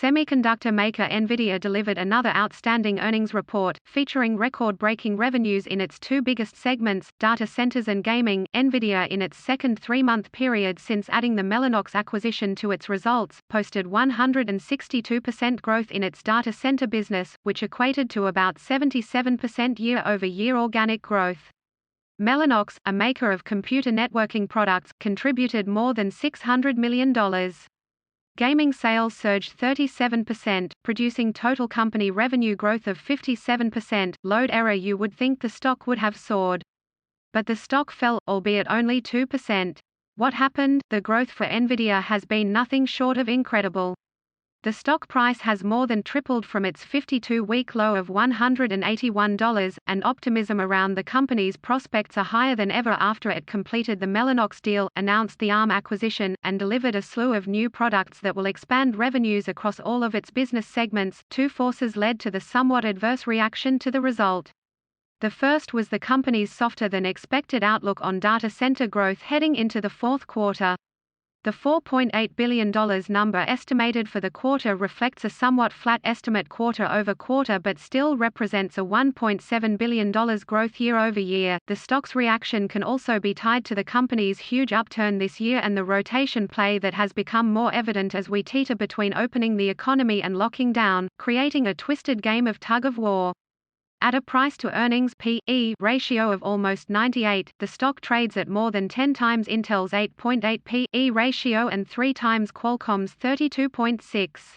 Semiconductor maker Nvidia delivered another outstanding earnings report, featuring record-breaking revenues in its two biggest segments, data centers and gaming. Nvidia, in its second three-month period since adding the Mellanox acquisition to its results, posted 162% growth in its data center business, which equated to about 77% year-over-year organic growth. Mellanox, a maker of computer networking products, contributed more than $600 million. Gaming sales surged 37%, producing total company revenue growth of 57%. Load error. You would think the stock would have soared. But the stock fell, albeit only 2%. What happened? The growth for Nvidia has been nothing short of incredible. The stock price has more than tripled from its 52-week low of $181, and optimism around the company's prospects are higher than ever after it completed the Mellanox deal, announced the ARM acquisition, and delivered a slew of new products that will expand revenues across all of its business segments. Two forces led to the somewhat adverse reaction to the result. The first was the company's softer-than-expected outlook on data center growth heading into the fourth quarter. The $4.8 billion number estimated for the quarter reflects a somewhat flat estimate quarter-over-quarter but still represents a $1.7 billion growth year-over-year. The stock's reaction can also be tied to the company's huge upturn this year and the rotation play that has become more evident as we teeter between opening the economy and locking down, creating a twisted game of tug-of-war. At a price-to-earnings (P/E) ratio of almost 98, the stock trades at more than 10 times Intel's 8.8 P/E ratio and 3 times Qualcomm's 32.6.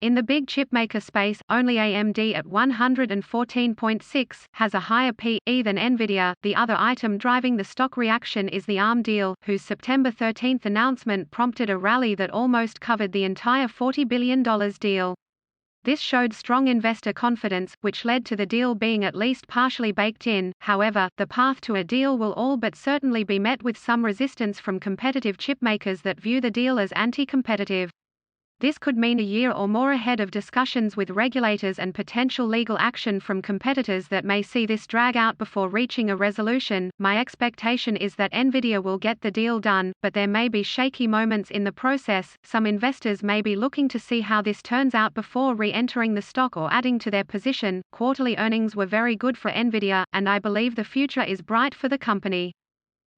In the big chipmaker space, only AMD at 114.6 has a higher P/E than Nvidia. The other item driving the stock reaction is the ARM deal, whose September 13 announcement prompted a rally that almost covered the entire $40 billion deal. This showed strong investor confidence, which led to the deal being at least partially baked in. However, the path to a deal will all but certainly be met with some resistance from competitive chipmakers that view the deal as anti-competitive. This could mean a year or more ahead of discussions with regulators and potential legal action from competitors that may see this drag out before reaching a resolution. My expectation is that Nvidia will get the deal done, but there may be shaky moments in the process. Some investors may be looking to see how this turns out before re-entering the stock or adding to their position. Quarterly earnings were very good for Nvidia, and I believe the future is bright for the company.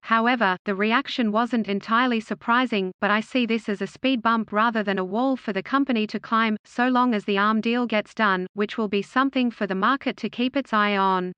However, the reaction wasn't entirely surprising, but I see this as a speed bump rather than a wall for the company to climb, so long as the ARM deal gets done, which will be something for the market to keep its eye on.